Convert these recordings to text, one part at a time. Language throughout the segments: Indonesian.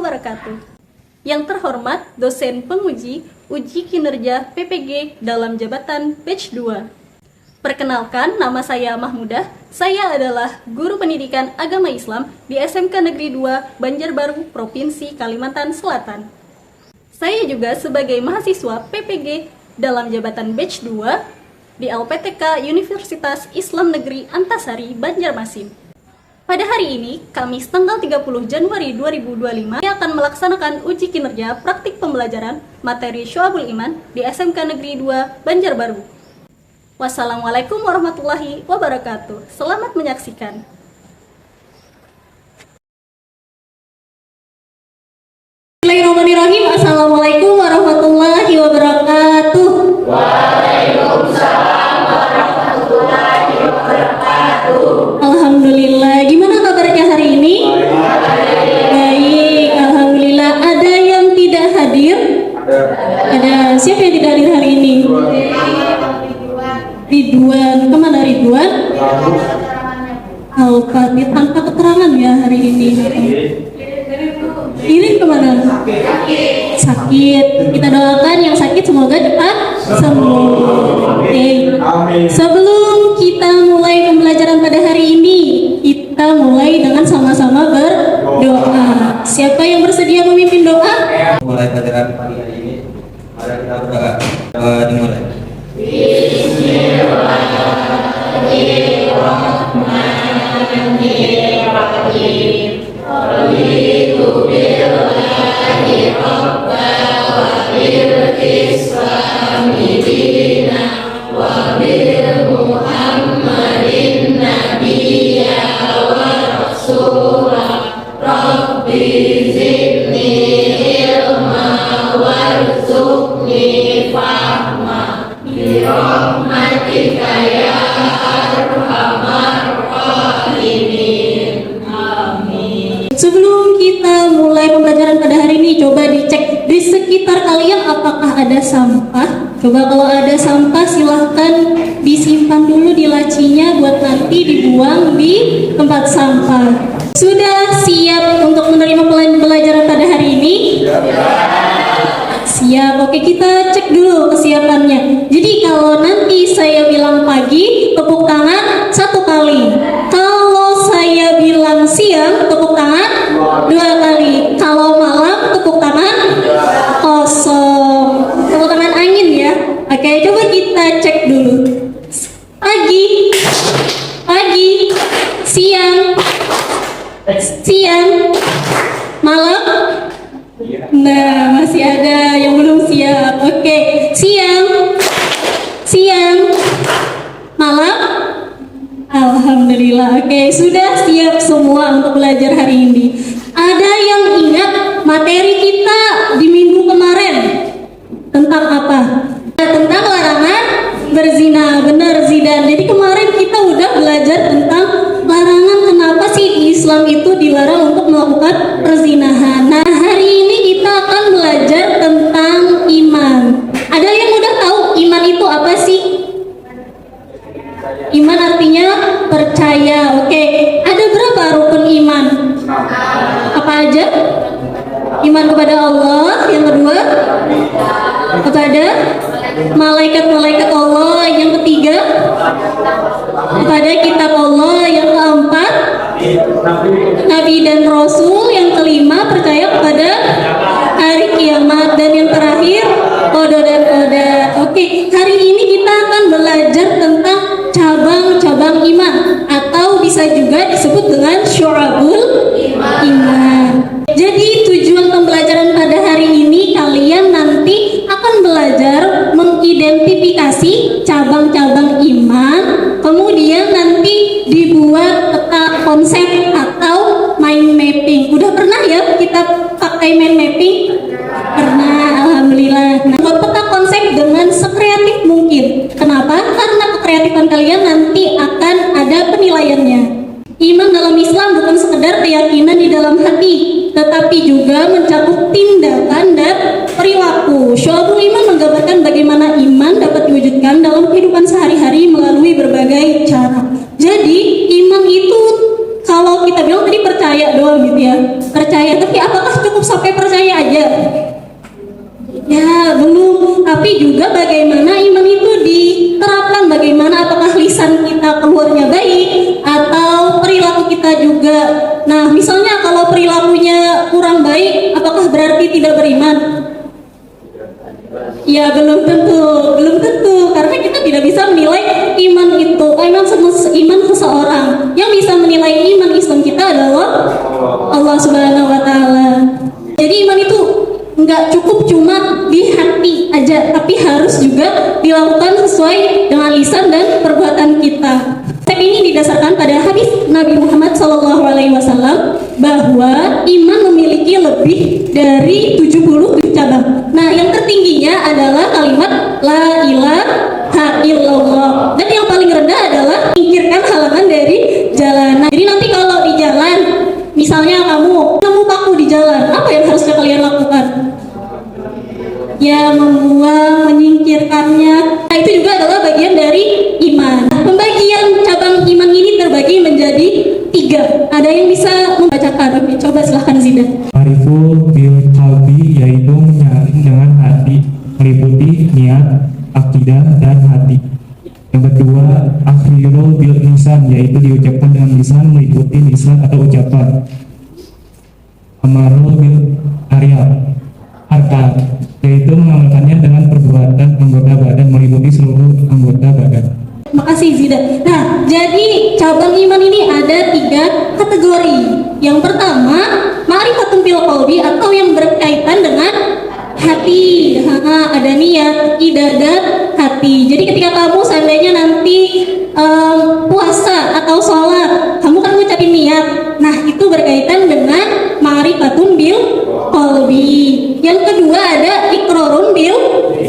wabarakatuh. Yang terhormat dosen penguji uji kinerja PPG dalam jabatan Batch 2. Perkenalkan, nama saya Mahmudah. Saya adalah guru pendidikan agama Islam di SMK Negeri 2 Banjarbaru, Provinsi Kalimantan Selatan. Saya juga sebagai mahasiswa PPG dalam jabatan Batch 2 di LPTK Universitas Islam Negeri Antasari, Banjarmasin. Pada hari ini, Kamis tanggal 30 Januari 2025, saya akan melaksanakan uji kinerja praktik pembelajaran materi Syu'abul Iman di SMK Negeri 2 Banjarbaru. Wassalamualaikum warahmatullahi wabarakatuh. Selamat menyaksikan. Bismillahirrahmanirrahim. Assalamualaikum warahmatullahi wabarakatuh. Waalaikumsalam warahmatullahi wabarakatuh. Alhamdulillah. Gimana kabarnya hari ini? Baik, alhamdulillah. Ada yang tidak hadir? Ada. Siapa yang tidak hadir hari ini? Ridwan. Kemana Ridwan? Al-Fatih tanpa keterangan ya hari ini. Irin kemana? Sakit. Kita doakan yang sakit semoga cepat sembuh. Oke. Sebelum kita mulai pembelajaran pada hari ini, kita mulai dengan sama-sama berdoa. Siapa yang bersedia memimpin doa? Mulai pelajaran pagi hari ini, mari kita berdoa. Dimulai. Sebelum kita mulai pembelajaran pada hari ini, coba dicek di sekitar kalian apakah ada sampah. Coba kalau ada sampah silahkan disimpan dulu di lacinya buat nanti dibuang di tempat sampah. Sudah siap untuk menerima pembelajaran pada hari ini? Siap. Oke, kita cek dulu kesiapannya. Jadi kalau nanti saya bilang pagi, tepuk tangan 1 kali. Kalau saya bilang siang, tepuk tangan 2 kali. Kalau malam, tepuk tangan kosong. Tepuk tangan angin ya. Oke, coba kita cek dulu. Pagi, siang, malam. Nah, masih ada yang belum siap. Oke, siang, malam. Alhamdulillah. Oke, sudah siap semua untuk belajar hari ini. Ada yang ingat materi kita di minggu kemarin tentang apa? Tentang larangan berzina. Benar, Zidan. Jadi kemarin kita udah belajar tentang larangan kenapa sih di Islam itu dilarang untuk melakukan perzinahan. Nah, hari ini kita akan belajar tentang iman. Ada yang udah tahu iman itu apa sih? Iman artinya percaya. Oke, ada berapa rukun iman? Apa aja? Iman kepada Allah, yang kedua kepada malaikat-malaikat Allah, yang ketiga kepada kitab Allah, yang keempat Nabi dan Rasul, yang kelima percaya kepada hari kiamat, dan yang terakhir qada dan qadar. Oke, hari ini kita akan belajar tentang cabang-cabang iman atau bisa juga disebut dengan syu'abul iman. Jadi tujuan pembelajaran pada hari ini kalian nanti akan belajar mengidentifikasi cabang-cabang iman, kemudian nanti dibuat peta konsep atau mind mapping. Udah pernah ya kita pakai mind mapping? Pernah, alhamdulillah. Nah, buat peta konsep dengan sekreatif mungkin. Kenapa? Karena kekreatifan kalian nanti akan ada penilaiannya. Iman dalam Islam bukan sekedar keyakinan di dalam hati, tetapi juga mencakup tindakan dan perilaku. Syu'abul iman menggambarkan bagaimana iman dapat diwujudkan dalam kehidupan sehari-hari melalui berbagai cara. Jadi iman itu kalau kita bilang tadi percaya doang gitu ya, percaya, tapi apakah cukup sampai percaya aja? Ya belum, tapi juga bagaimana iman itu diterapkan, bagaimana apakah lisan kita keluarnya baik atau perilaku kita juga. Nah misalnya kalau perilakunya kurang baik, apakah berarti tidak beriman? Ya belum tentu, karena kita tidak bisa menilai iman itu, iman seseorang. Yang bisa menilai iman Islam kita adalah Allah Subhanahu Wa Taala. Jadi iman itu nggak cukup cuma di hati aja, tapi harus juga dilakukan sesuai dengan lisan dan perbuatan kita. Step ini didasarkan pada hadis Nabi Muhammad SAW bahwa iman memiliki lebih dari 70 cabang. Nah, yang tertingginya adalah kalimat La ilaha illallah, dan yang paling rendah adalah menyingkirkan halangan dari jalanan. Jadi nanti kalau di jalan, misalnya kamu nemu paku di jalan, apa yang harusnya kalian lakukan? Ya membuang, menyingkirkannya. Nah itu juga adalah bagian dari iman. Pembagian cabang iman ini terbagi menjadi 3. Ada yang bisa membacakan? Oke, coba silahkan Zidan. Ma'riful bil qalbi, yaitu menyaring dengan hati, meliputi niat, akidah, dan hati. Yang kedua, akhirul bil lisan, yaitu diucapkan dengan lisan, meliputi lisan atau ucapan. Amarul bil arkan, yaitu mengamalkannya dengan perbuatan anggota badan, meliputi seluruh anggota badan. Makasih Zidan. Nah, jadi cabang iman ini ada 3 kategori. Yang pertama, ma'rifatun bil qalbi atau yang berkaitan dengan hati. Ada niat, akidah, dan hati. Jadi ketika kamu seandainya nanti puasa atau sholat, kamu kan ngucapin niat. Nah, itu berkaitan dengan ma'rifatun bil qalbi. Yang kedua ada iqrarun bil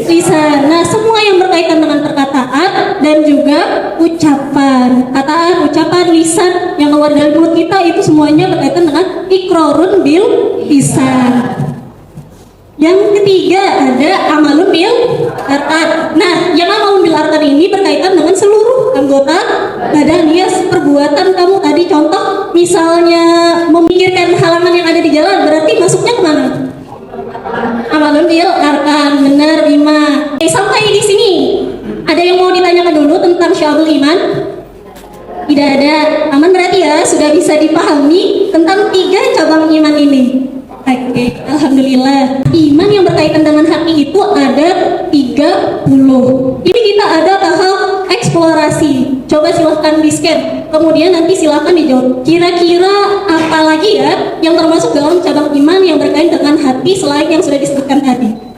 lisan. Nah, semua yang berkaitan dengan perkataan dan juga ucapan. Kataan, ucapan, lisan yang keluar dari mulut kita itu semuanya berkaitan dengan iqrarun bil lisan. Yang ketiga ada amalun bil arkan. Nah, yang amalun bil arkan ini berkaitan dengan seluruh anggota badan. Ya, perbuatan kamu tadi, contoh misalnya memikirkan halangan yang ada di jalan, berarti masuknya kemana? Amalun bil arkan, benar Bima. Sampai di sini ada yang mau ditanyakan dulu tentang syu'abul iman? Tidak ada. Aman berarti ya, sudah bisa dipahami tentang 3 cabang iman ini. Oke, alhamdulillah. Iman yang berkaitan dengan hati itu ada 30. Ini kita ada tahap eksplorasi. Coba silahkan di-scan, kemudian nanti silahkan dijawab. Kira-kira apa lagi ya yang termasuk dalam cabang iman yang berkaitan dengan hati selain yang sudah disebutkan tadi?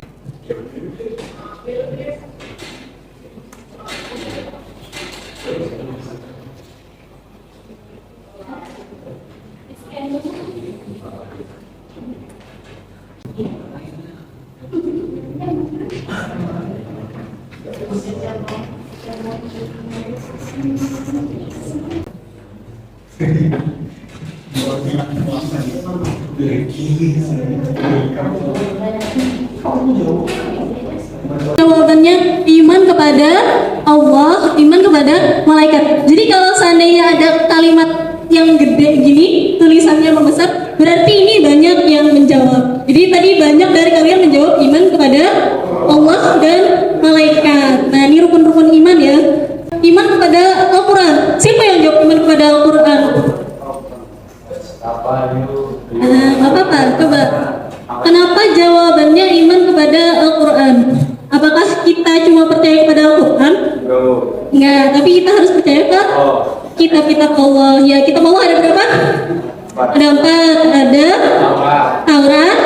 Jawabannya iman kepada Allah, iman kepada malaikat. Jadi kalau seandainya ada kalimat yang gede gini, tulisannya membesar, berarti ini banyak yang menjawab. Jadi tadi banyak dari kalian menjawab iman kepada Allah dan malaikat. Nah, ini rukun-rukun iman ya. Iman kepada Al-Quran. Siapa yang jawab iman kepada Al-Quran? Apa-apa, coba. Kenapa jawabannya iman kepada Al-Quran? Apakah kita cuma percaya kepada Al-Quran? Enggak, tapi kita harus percaya ke kitab-kitab Allah. Ya, kitab Allah ada berapa? Ada 4. Ada Taurat,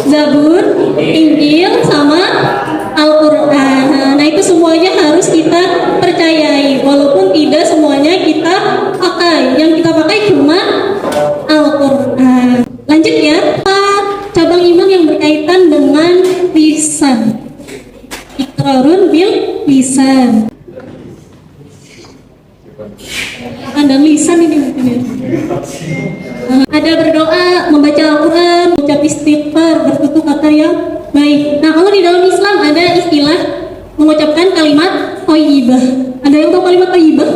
Zabur, Injil, sama Al-Quran. Nah, itu semuanya harus kita percayai. Walaupun tidak semuanya kita pakai. Yang kita pakai cuma Al-Quran. Lanjut ya. Cabang iman yang berkaitan dengan lisan. Iqrarun bil lisan. Pandang lisan ini mungkin ya. Ada berdoa, membaca Al-Quran, mengucap istighfar, bertutur kata yang baik. Nah, kalau di dalam Islam ada istilah mengucapkan kalimat thayyibah. Ada yang tahu kalimat thayyibah?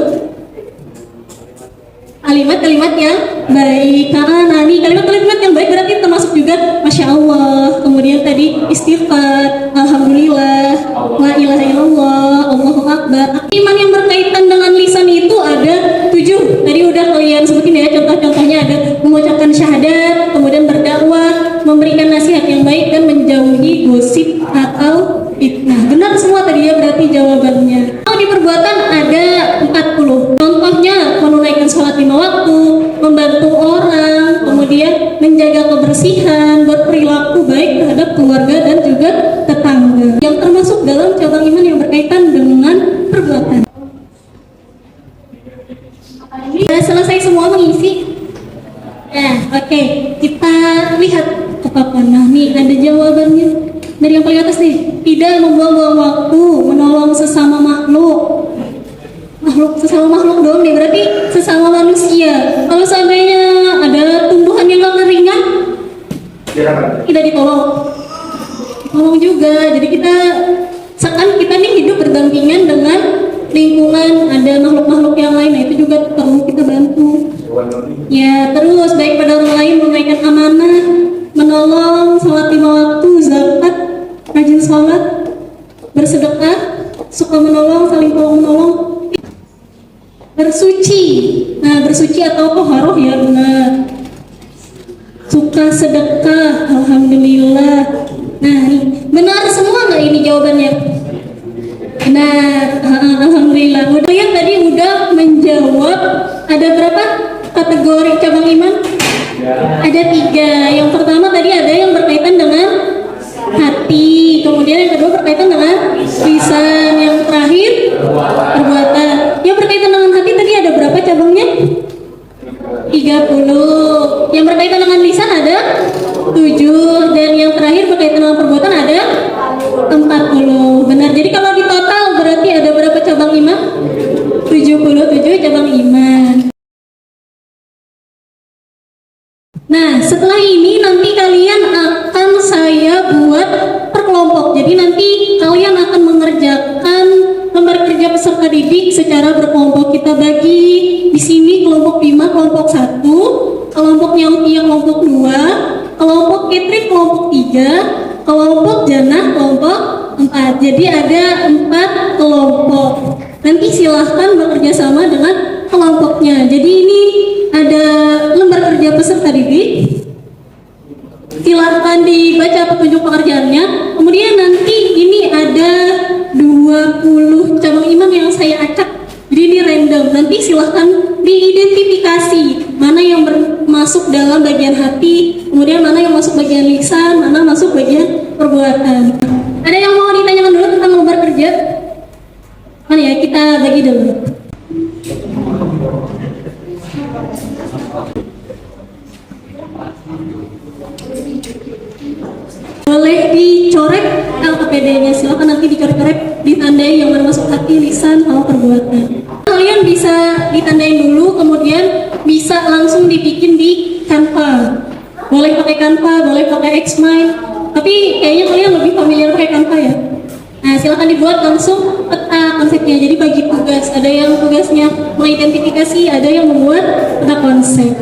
Kalimat-kalimat yang baik. Nah, nih kalimat-kalimat yang baik berarti termasuk juga Masya Allah, istighfar, alhamdulillah, la ilaha illallah, Allahu akbar. Iman yang berkaitan dengan lisan itu ada 7. Tadi udah kalian sebutin ya, contoh-contohnya ada mengucapkan syahadat, kemudian berdakwah, memberikan nasihat yang baik, dan menjauhi gosip atau fitnah. Benar semua tadi ya berarti jawabannya. Kalau di perbuatan ada 40. Contohnya menunaikan sholat 5 waktu, membantu orang, kemudian menjaga kebersihan, berperilaku baik terhadap keluarga dan juga tetangga. Yang termasuk dalam cabang iman yang berkaitan dengan perbuatan. Sudah selesai semua mengisi? Oke. Kita lihat ke papan. Nah, nih ada jawabannya. Dari yang paling atas nih, tidak membuang-buang waktu, menolong sesama makhluk. Sesama makhluk dong nih, berarti sesama manusia. Kalau seandainya ada tumbuhan yang gak keringan, tidak ditolong. Tolong juga. Jadi kita nih hidup berdampingan dengan lingkungan, ada makhluk-makhluk yang lain, nah itu juga perlu kita bantu. Ya, terus baik pada orang lain, menunaikan amanah, menolong, sholat 5 waktu, zakat, rajin sholat, bersedekah, suka menolong, saling tolong menolong, bersuci. Nah, bersuci atau toharoh ya benar. Suka sedekah, alhamdulillah. Nah, nih benar semua nggak ini jawabannya? Benar, alhamdulillah. Yang tadi udah menjawab. Ada berapa kategori cabang iman? Ada 3. Yang pertama tadi ada yang berkaitan dengan hati, kemudian yang kedua berkaitan dengan lisan, yang terakhir perbuatan. Yang berkaitan dengan hati tadi ada berapa cabangnya? 30. Yang berkaitan dengan lisan ada 7, dan yang terakhir berkaitan dengan perbuatan ada 40. Benar. Jadi kalau di total berarti ada berapa cabang iman? 77 cabang iman. Nah, setelah ini nanti kalian akan saya buat per kelompok. Jadi nanti kalian akan mengerjakan lembar kerja peserta didik secara berkelompok. Kita bagi di sini kelompok 5, kelompok 1, kelompok Nyautia kelompok 2, kelompok Catherine kelompok 3, kelompok Janah kelompok 4. Jadi ada 4 kelompok. Nanti silahkan bekerja sama dengan kelompoknya. Jadi ini ada lembar kerja peserta didik. Silahkan dibaca petunjuk pekerjaannya. Kemudian nanti ini ada 20 cabang iman yang saya acak. Jadi ini random. Nanti silahkan diidentifikasi mana yang masuk dalam bagian hati, kemudian mana yang masuk bagian lisan, mana masuk bagian perbuatan. Ada yang mau ditanyakan dulu tentang lembar kerja? Mana ya, kita bagi dulu. Boleh dicoret LKPD-nya, silakan nanti dicoret-coret, ditandai yang mana masuk hati, lisan, sama perbuatan. Kalian bisa ditandain dulu, kemudian bisa langsung dibikin di Canva. Boleh pakai Canva, boleh pakai Xmind, tapi kayaknya kalian lebih familiar pakai Canva ya. Nah, silakan dibuat langsung peta konsepnya. Jadi bagi tugas, ada yang tugasnya mengidentifikasi, ada yang membuat peta konsep.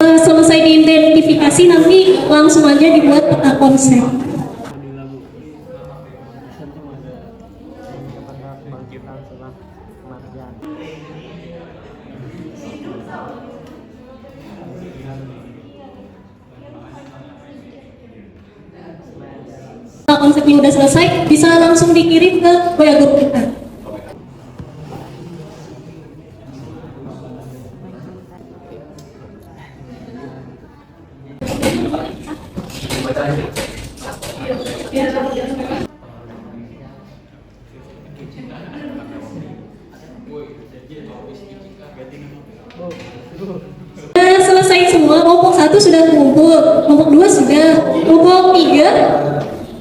Selesai diidentifikasi, nanti langsung aja dibuat peta konsep. Konsepnya udah selesai, bisa langsung dikirim ke WA grup kita.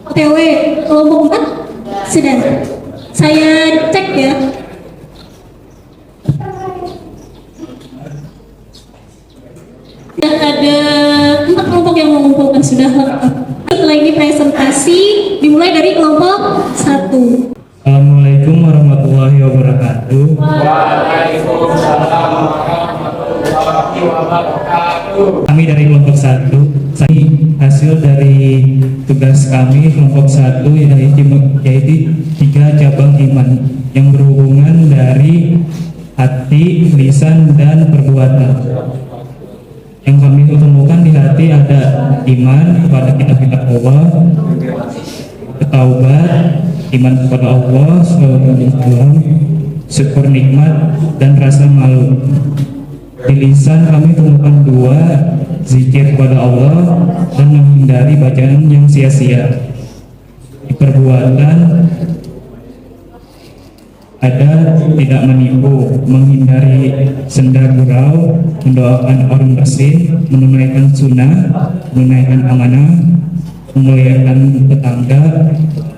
OTW. Kelompok 4 sedang. Saya cek ya. Ada 4 kelompok yang mengumpulkan sudah lengkap. Setelah ini presentasi dimulai dari kelompok 1. Assalamualaikum warahmatullahi wabarakatuh. Waalaikumsalam warahmatullahi wabarakatuh. Kami dari kelompok 1. Saya hasil dari tugas kami kelompok 1 yaitu 3 cabang iman yang berhubungan dari hati, lisan, dan perbuatan. Yang kami temukan di hati ada iman kepada kitab-kitab Allah, taubat, iman kepada Allah, syukur nikmat, dan rasa malu. Di lisan kami temukan 2, zikir kepada Allah dan menghindari bacaan yang sia-sia. Di perbuatan ada tidak menipu, menghindari senda gurau, mendoakan orang bersin, menunaikan sunnah, menunaikan amanah, memuliakan tetangga,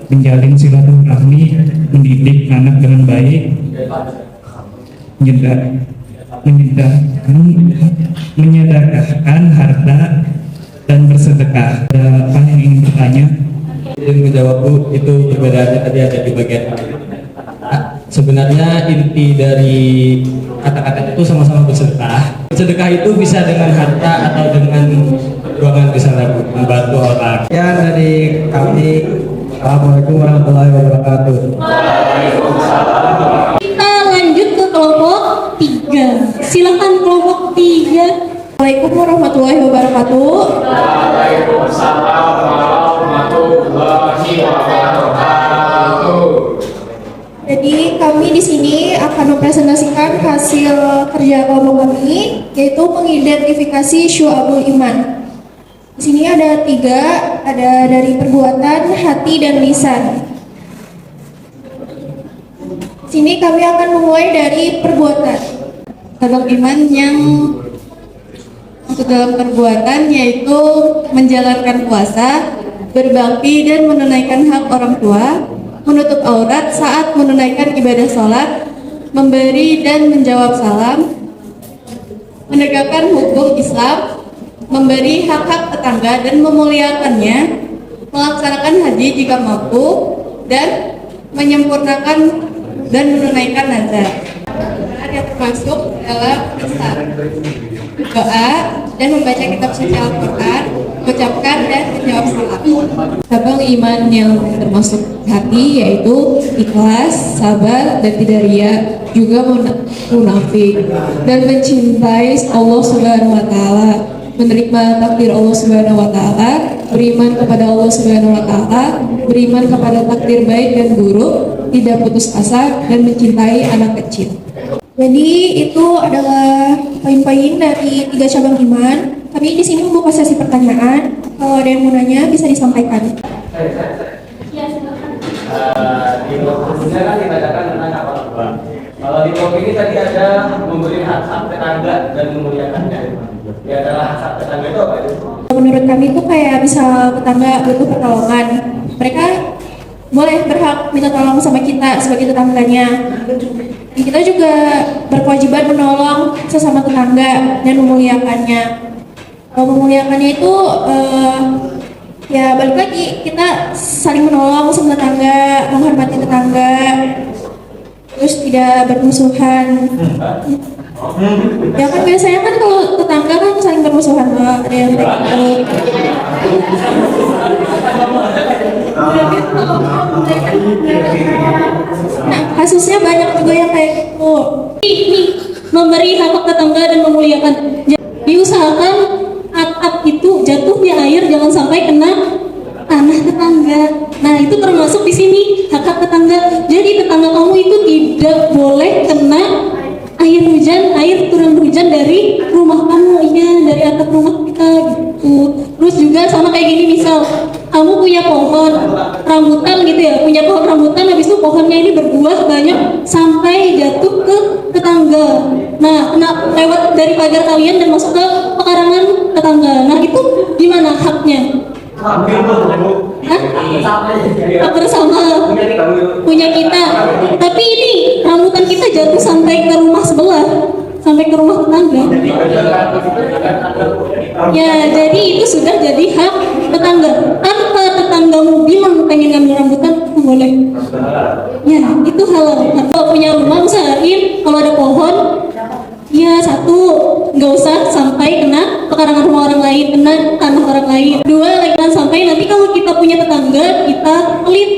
menjalin silaturahmi, mendidik anak dengan baik, menyedarkan harta, dan bersedekah. Ada apa yang ingin bertanya? Yang menjawab Bu, itu perbedaannya tadi ada di bagian sebenarnya inti dari kata-kata itu sama-sama bersedekah. Sedekah itu bisa dengan harta atau dengan perjuangan misalnya Bu, membantu orang. Ya dari kami, Assalamualaikum warahmatullahi wabarakatuh. Kita lanjut ke kelompok 3. Silakan kelompok 3. Assalamualaikum warahmatullahi wabarakatuh. Waalaikumsalam warahmatullahi wabarakatuh. Jadi kami di sini akan mempresentasikan hasil kerja kelompok kami, yaitu mengidentifikasi syu'abul iman. Di sini ada 3, ada dari perbuatan, hati, dan lisan. Di sini kami akan memulai dari perbuatan. Cabang iman yang masuk dalam perbuatan yaitu menjalankan puasa, berbakti dan menunaikan hak orang tua, menutup aurat saat menunaikan ibadah sholat, memberi dan menjawab salam, menegakkan hukum Islam, memberi hak-hak tetangga dan memuliakannya, melaksanakan haji jika mampu, dan menyempurnakan dan menunaikan nazar. Yang termasuk dalam doa dan membaca kitab suci Al-Quran, mengucapkan dan menjawab salam. Cabang iman yang termasuk hati yaitu ikhlas, sabar, dan tidak ria, juga munafik, dan mencintai Allah Subhanahu Wa Taala, menerima takdir Allah Subhanahu Wa Taala, beriman kepada Allah Subhanahu Wa Taala, beriman kepada takdir baik dan buruk, tidak putus asa, dan mencintai anak kecil. Jadi itu adalah poin-poin dari 3 cabang iman. Kami di sini membuka sesi pertanyaan. Kalau ada yang mau nanya bisa disampaikan. Di kelompok sebelumnya kan dibacakan tentang hak orang tua. Kalau di kelompok ini tadi ada memberi hak tetangga dan memuliakannya. Ya adalah hak tetangga itu apa itu? Menurut kami itu kayak misal tetangga butuh pertolongan, mereka boleh berhak minta tolong sama kita sebagai tetangganya. Kita juga berkewajiban menolong sesama tetangga dan memuliakannya. Kalau memuliakannya itu ya balik lagi, kita saling menolong sama tetangga, menghormati tetangga, terus tidak bermusuhan. Ya kan biasanya kan kalau tetangga kan saling bermusuhan, ada yang nah, kasusnya banyak juga yang kayak gitu. Ini memberi hak tetangga dan memuliakan. Diusahakan atap itu jatuhnya air jangan sampai kena tanah tetangga. Nah itu termasuk di sini hak tetangga. Jadi tetangga kamu itu tidak boleh kena air hujan, air turun hujan dari rumah kamu, ya dari atap rumah kita gitu. Terus juga sama kayak gini, misal kamu punya pohon rambutan gitu ya, punya pohon rambutan, habis itu pohonnya ini berbuah banyak sampai jatuh ke tetangga. Nah, lewat dari pagar kalian dan masuk ke pekarangan tetangga. Nah itu gimana haknya? Hak bersama punya kita. Tapi ini rambutan kita jatuh sampai ke rumah sebelah, sampai ke rumah tetangga. Ya, jadi itu sudah jadi hak tetangga. Tanpa tetanggamu bilang pengen ngambil rambutan, boleh. Ya, itu halal. Kalau punya rumah usahain kalau ada pohon, ya satu, nggak usah sampai kena pekarangan rumah orang lain, kena tanah orang lain. Dua, lagi jangan sampai nanti kalau kita punya tetangga kita pelit.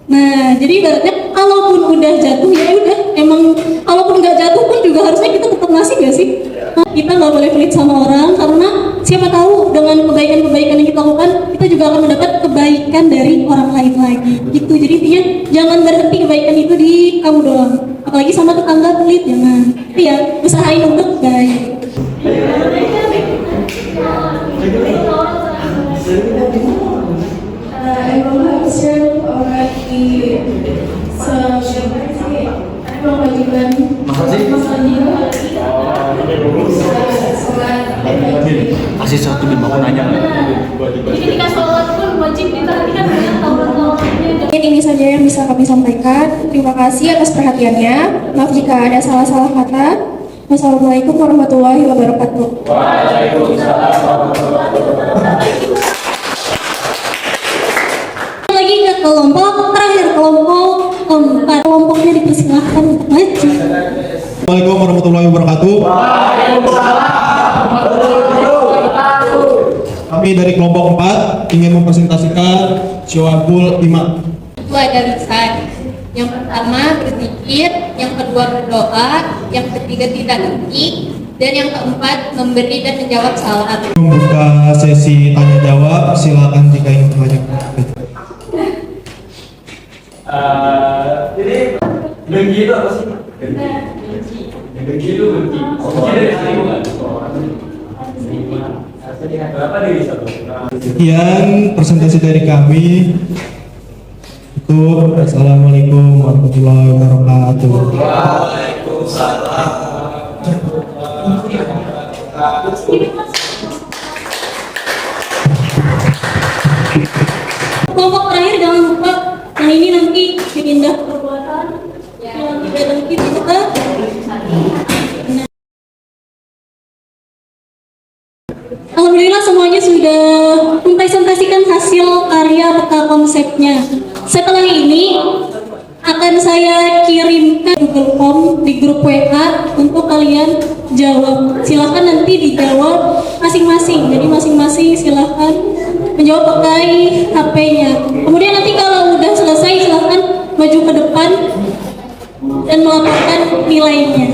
Nah, jadi ibaratnya kalaupun udah jatuh ya udah, emang kalaupun nggak jatuh pun juga harusnya kita tetap ngasih gak sih? Nah, kita nggak boleh pelit sama orang karena siapa tahu dengan kebaikan-kebaikan yang kita lakukan kita juga akan mendapat kebaikan dari orang lain lagi. Gitu. Jadi intinya jangan berhenti kebaikan itu di kamu doang. Apalagi sama tetangga pelit jangan. Ya, usahain untuk baik. Emang harusnya orang di emang wajiban Masih satu di bawah nanya. Jadi ketika sholat pun wajib diperhatikan dengan taurat-tauratnya. Mungkin ini saja yang bisa kami sampaikan. Terima kasih atas perhatiannya. Maaf jika ada salah-salah kata. Wassalamualaikum warahmatullahi wabarakatuh. Lagi ke kelompok terakhir, kelompok keempat. Kelompoknya dipersilahkan untuk maju. Assalamualaikum warahmatullahi wabarakatuh. Kami dari kelompok 4 ingin mempresentasikan syawabul iman. Itu ada lisan. Yang pertama berzikir, yang kedua berdoa, yang ketiga tidak dengki, dan yang keempat memberi dan menjawab salam. Membuka sesi tanya jawab, silakan jika ingin bertanya. Jadi dengki itu apa sih? Dengki itu benci. Benci dari seniman. Berapa diri satu? Sekian presentasi dari kami. Assalamualaikum warahmatullahi wabarakatuh. Kelompok terakhir jangan lupa yang ini nanti dipindah perbuatan yang tidak dengki kita. Alhamdulillah semuanya sudah mempresentasikan hasil karya peta konsepnya. Setelah ini akan saya kirimkan Google Form di grup WA untuk kalian jawab. Silahkan nanti dijawab masing-masing. Jadi masing-masing silahkan menjawab pakai HP-nya. Kemudian nanti kalau udah selesai silahkan maju ke depan dan melaporkan nilainya.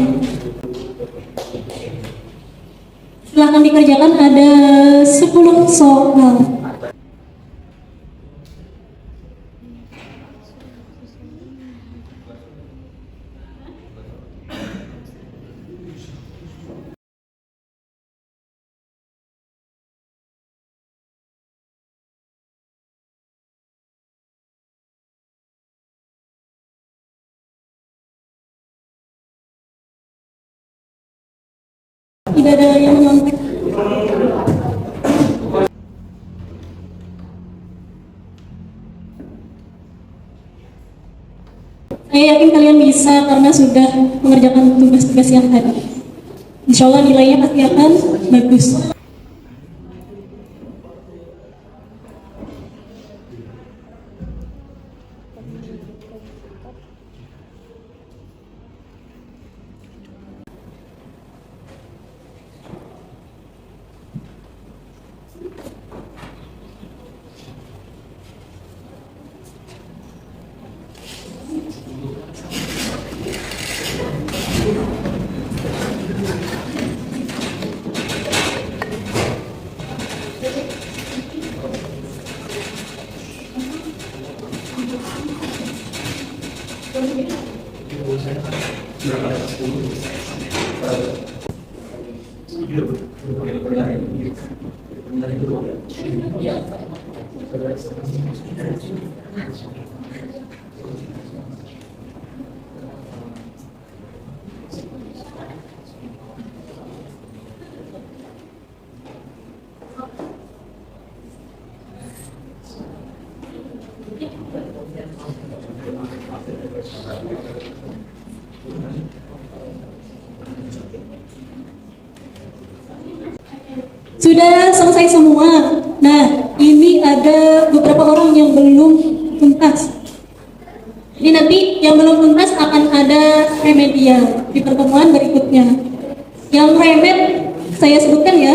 Silahkan dikerjakan, ada 10 soal. Tidak ada yang menyontek. Saya yakin kalian bisa karena sudah mengerjakan tugas-tugas yang tadi. Insya Allah nilainya pasti akan bagus. Sudah selesai semua. Nah, ini ada beberapa orang yang belum tuntas. Ini nanti yang belum tuntas akan ada remedial di pertemuan berikutnya. Yang remed saya sebutkan ya,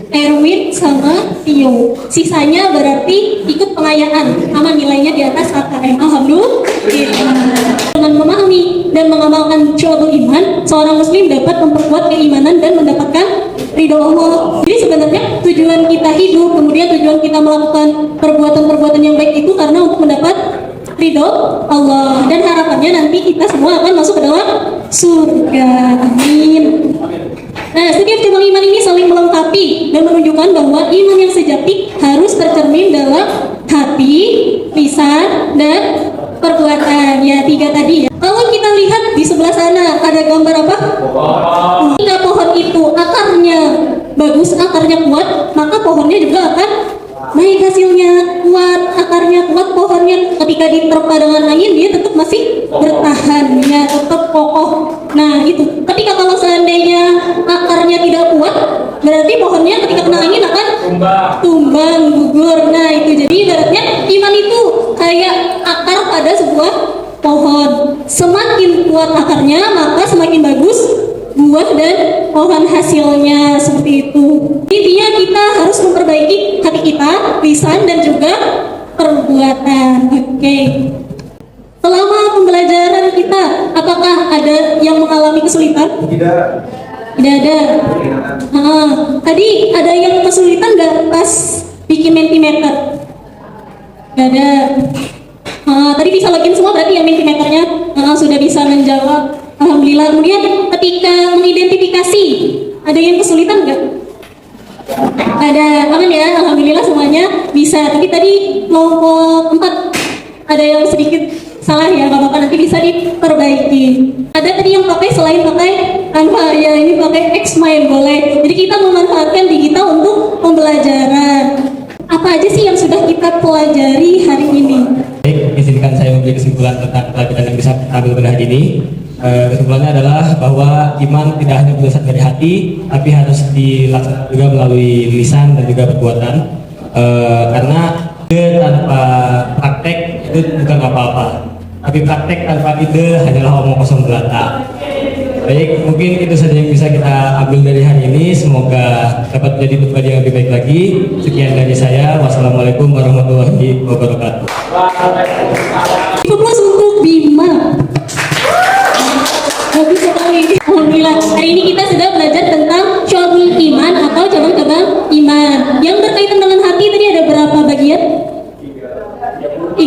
Erwin sama Tio. Sisanya berarti ikut pengayaan, aman nilainya di atas KKM. Alhamdulillah. Dengan memahami dan mengamalkan syu'abul iman, seorang muslim dapat memperkuat keimanan dan mendapatkan ridho Allah. Jadi sebenarnya tujuan kita hidup, kemudian tujuan kita melakukan perbuatan-perbuatan yang baik itu karena untuk mendapat ridho Allah, dan harapannya nanti kita semua akan masuk ke dalam surga. Amin. Nah, setiap cabang iman ini saling melengkapi dan menunjukkan bahwa iman yang sejati harus tercermin dalam hati, lisan, dan perbuatan. Ya, 3 tadi ya. Kalau kita lihat di sebelah sana ada gambar apa? Jika pohon itu akarnya bagus, akarnya kuat, maka pohonnya juga akan naik hasilnya, kuat, akarnya kuat, pohonnya ketika diterpa dengan angin dia tetap masih bertahan, ya tetap kokoh. Nah itu, ketika kalau seandainya akarnya tidak kuat, berarti pohonnya ketika kena angin akan tumbang, gugur. Nah itu, jadi ibaratnya iman itu kayak akar pada sebuah pohon. Semakin kuat akarnya, maka semakin bagus buah dan pohon hasilnya, seperti itu. Intinya kita harus memperbaiki hati kita, lisan, dan juga perbuatan. Oke. Selama pembelajaran kita, apakah ada yang mengalami kesulitan? Tidak. Tidak ada. Tadi ada yang kesulitan nggak pas bikin Mentimeter? Nggak ada. Tadi bisa login semua berarti yang Mentimeternya sudah bisa menjawab. Alhamdulillah. Kemudian ketika mengidentifikasi, ada yang kesulitan nggak? Ada, aman ya? Alhamdulillah semuanya bisa. Tapi tadi kelompok 4 ada yang sedikit salah ya, nggak apa-apa, nanti bisa diperbaiki. Ada tadi yang pakai selain pakai Canva ya, ini pakai Xmind boleh. Jadi kita memanfaatkan digital untuk pembelajaran. Apa aja sih yang sudah kita pelajari hari ini? Baik, izinkan saya memberi kesimpulan tentang pelajaran yang bisa kita ambil pada hari ini. Kesimpulannya adalah bahwa iman tidak hanya berasal dari hati, tapi harus dilaksanakan juga melalui lisan dan juga perbuatan. Karena ide tanpa praktek itu bukan apa-apa, tapi praktek tanpa ide hanyalah omong kosong belaka. Baik, mungkin itu saja yang bisa kita ambil dari hari ini. Semoga dapat menjadi pribadi yang lebih baik lagi. Sekian dari saya. Wassalamualaikum warahmatullahi wabarakatuh. Fokus untuk Bima. Bagus sekali. Alhamdulillah. Hari ini kita sudah belajar tentang syu'abul iman atau cabang-cabang iman. Yang berkaitan dengan hati tadi ada berapa bagian? 30.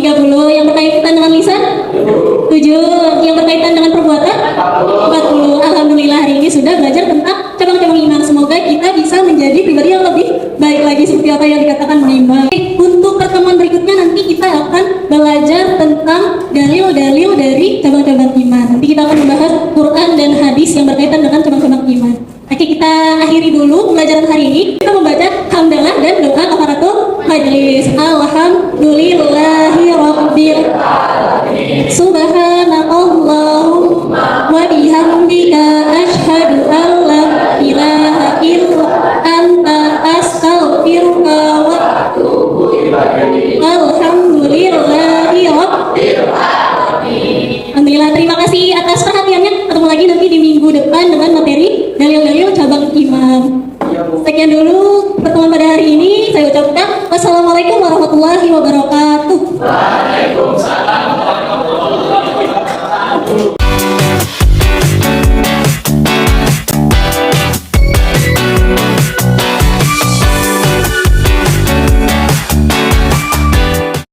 Yang berkaitan dengan lisan? 7. Yang berkaitan dengan perbuatan? 40. Alhamdulillah hari ini sudah belajar tentang cabang-cabang iman. Semoga kita bisa menjadi pribadi yang lebih baik lagi seperti apa yang dikatakan Bima. Untuk pertemuan berikutnya nanti kita akan belajar tentang dalil-dalil dari cabang-cabang iman. Nanti kita akan membahas Quran dan hadis yang berkaitan dengan cabang-cabang iman. Oke, kita akhiri dulu pembelajaran hari ini. Kita membaca hamdalah dan doa kafaratul majlis. Alhamdulillahi rabbil alamin. Subhanakallahumma wa bihamdika asyhadu an la ilaha illa anta astaghfiruka wa atubu ilaik. Alhamdulillahi rabbil alamin. Alhamdulillah, terima kasih atas perhatiannya. Ketemu lagi nanti di minggu depan dengan materi dalil-dalil cabang iman. Sekian dulu pertemuan pada hari ini. Saya ucapkan wassalamualaikum warahmatullahi wabarakatuh. Waalaikumsalam.